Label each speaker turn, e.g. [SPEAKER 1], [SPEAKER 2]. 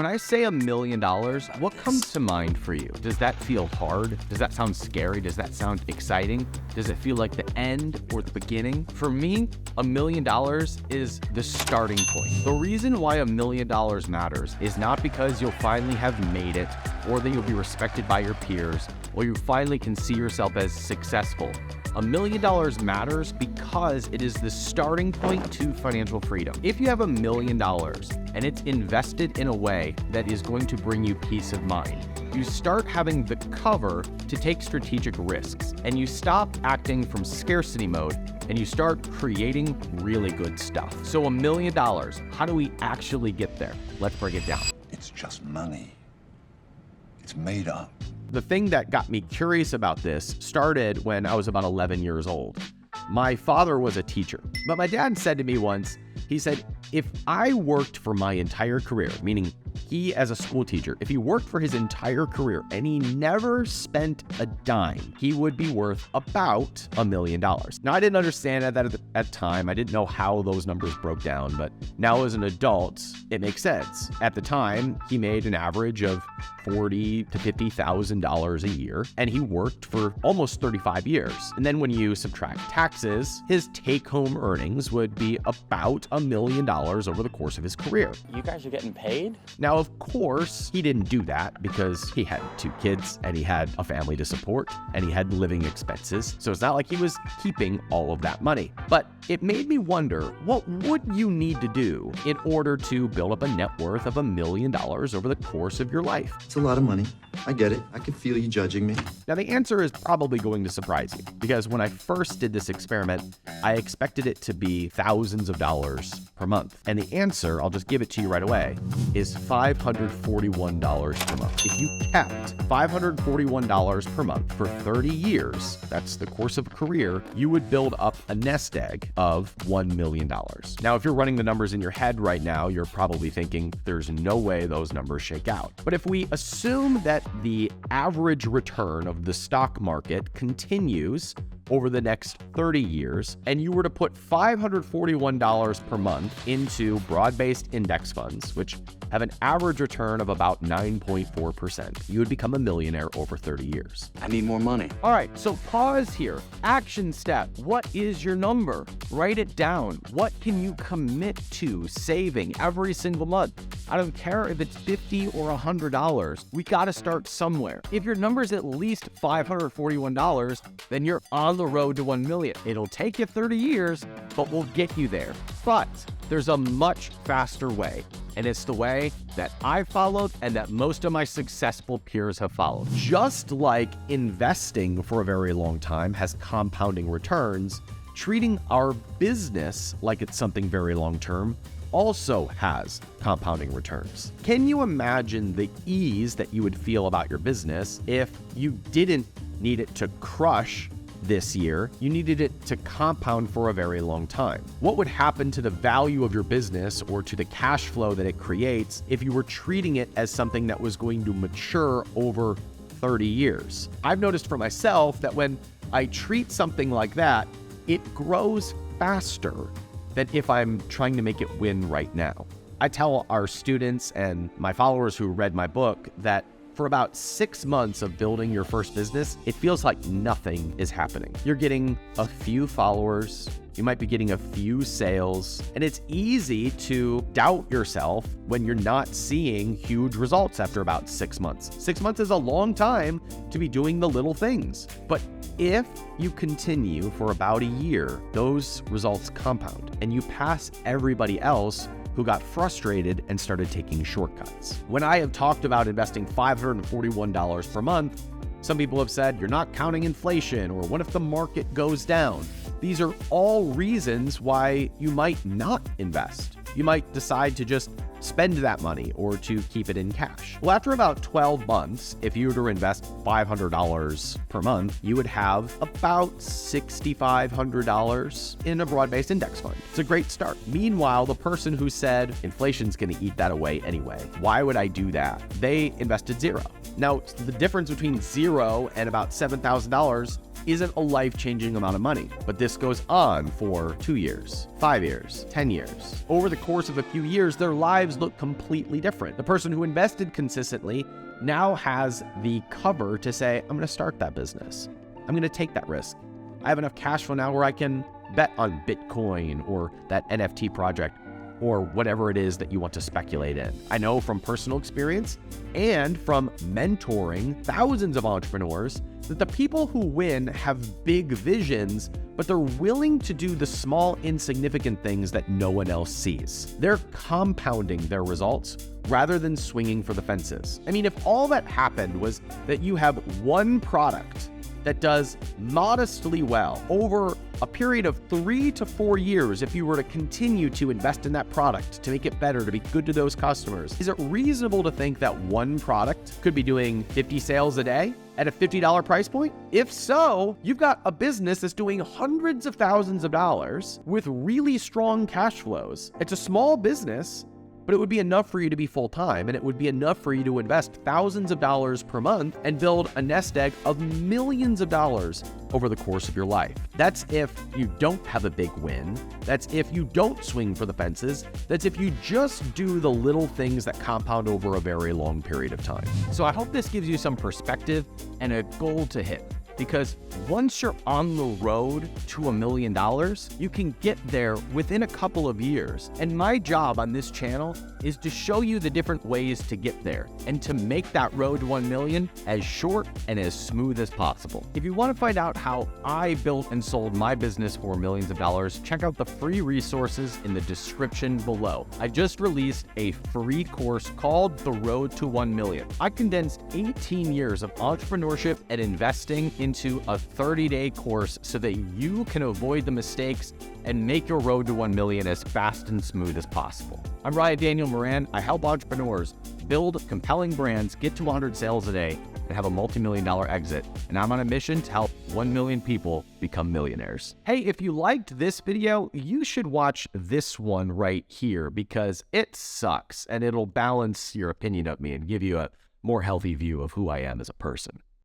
[SPEAKER 1] When I say $1 million, what comes to mind for you? Does that feel hard? Does that sound scary? Does that sound exciting? Does it feel like the end or the beginning? For me, $1 million is the starting point. The reason why $1 million matters is not because you'll finally have made it, or that you'll be respected by your peers, or you finally can see yourself as successful. $1 million matters because it is the starting point to financial freedom. If you have $1 million and it's invested in a way that is going to bring you peace of mind, you start having the cover to take strategic risks, and you stop acting from scarcity mode, and you start creating really good stuff. So $1 million, how do we actually get there? Let's break it down.
[SPEAKER 2] It's just money. It's made up.
[SPEAKER 1] The thing that got me curious about this started when I was about 11 years old. My father was a teacher, but my dad said to me once, he said, if I worked for my entire career, meaning he as a school teacher, if he worked for his entire career and he never spent a dime, he would be worth about $1 million. Now, I didn't understand that at the time. I didn't know how those numbers broke down, but now as an adult, it makes sense. At the time, he made an average of $40,000 to $50,000 a year, and he worked for almost 35 years. And then when you subtract taxes, his take-home earnings would be about $1 million over the course of his career.
[SPEAKER 3] You guys are getting paid?
[SPEAKER 1] Now, of course, he didn't do that because he had 2 kids and he had a family to support and he had living expenses. So it's not like he was keeping all of that money. But it made me wonder, what would you need to do in order to build up a net worth of $1 million over the course of your life?
[SPEAKER 4] It's a lot of money. I get it. I can feel you judging me.
[SPEAKER 1] Now, the answer is probably going to surprise you because when I first did this experiment, I expected it to be thousands of dollars per month. And the answer, I'll just give it to you right away, is $541 per month. If you kept $541 per month for 30 years, that's the course of a career, you would build up a nest egg of $1 million. Now, if you're running the numbers in your head right now, you're probably thinking there's no way those numbers shake out. But if we assume that the average return of the stock market continues over the next 30 years, and you were to put $541 per month into broad-based index funds, which have an average return of about 9.4%, you would become a millionaire over 30 years.
[SPEAKER 3] I need more money.
[SPEAKER 1] All right, so pause here. Action step. What is your number? Write it down. What can you commit to saving every single month? I don't care if it's $50 or $100. We got to start somewhere. If your number is at least $541, then you're on the road to 1 million. It'll take you 30 years, but we'll get you there. But there's a much faster way, and it's the way that I followed and that most of my successful peers have followed. Just like investing for a very long time has compounding returns, treating our business like it's something very long-term also has compounding returns. Can you imagine the ease that you would feel about your business if you didn't need it to crush this year, you needed it to compound for a very long time? What would happen to the value of your business or to the cash flow that it creates if you were treating it as something that was going to mature over 30 years? I've noticed for myself that when I treat something like that, it grows faster than if I'm trying to make it win right now. I tell our students and my followers who read my book that for about 6 months of building your first business, it feels like nothing is happening. You're getting a few followers, you might be getting a few sales, and it's easy to doubt yourself when you're not seeing huge results after about 6 months. 6 months is a long time to be doing the little things. But if you continue for about a year, those results compound and you pass everybody else who got frustrated and started taking shortcuts. When I have talked about investing $541 per month, some people have said, you're not counting inflation, or what if the market goes down? These are all reasons why you might not invest. You might decide to just spend that money or to keep it in cash. Well, after about 12 months, if you were to invest $500 per month, you would have about $6,500 in a broad-based index fund. It's a great start. Meanwhile, the person who said inflation's going to eat that away anyway, why would I do that? They invested $0. Now, the difference between $0 and about $7,000 isn't a life-changing amount of money, but this goes on for 2 years, 5 years, 10 years. Over the course of a few years, their lives look completely different. The person who invested consistently now has the cover to say, I'm going to start that business. I'm going to take that risk. I have enough cash flow now where I can bet on Bitcoin or that NFT project or whatever it is that you want to speculate in. I know from personal experience and from mentoring thousands of entrepreneurs that the people who win have big visions, but they're willing to do the small, insignificant things that no one else sees. They're compounding their results rather than swinging for the fences. I mean, if all that happened was that you have one product that does modestly well over a period of 3 to 4 years, if you were to continue to invest in that product, to make it better, to be good to those customers, is it reasonable to think that one product could be doing 50 sales a day at a $50 price point? If so, you've got a business that's doing hundreds of thousands of dollars with really strong cash flows. It's a small business, but it would be enough for you to be full-time, and it would be enough for you to invest thousands of dollars per month and build a nest egg of millions of dollars over the course of your life. That's if you don't have a big win. That's if you don't swing for the fences. That's if you just do the little things that compound over a very long period of time. So I hope this gives you some perspective and a goal to hit. Because once you're on the road to $1 million, you can get there within a couple of years. And my job on this channel is to show you the different ways to get there and to make that road to 1 million as short and as smooth as possible. If you want to find out how I built and sold my business for millions of dollars, check out the free resources in the description below. I just released a free course called The Road to 1 Million. I condensed 18 years of entrepreneurship and investing into a 30-day course so that you can avoid the mistakes and make your road to 1 million as fast and smooth as possible. I'm Daniel Moran. I help entrepreneurs build compelling brands, get to 100 sales a day, and have a multi-million-dollar exit. And I'm on a mission to help 1 million people become millionaires. Hey, if you liked this video, you should watch this one right here because it sucks and it'll balance your opinion of me and give you a more healthy view of who I am as a person.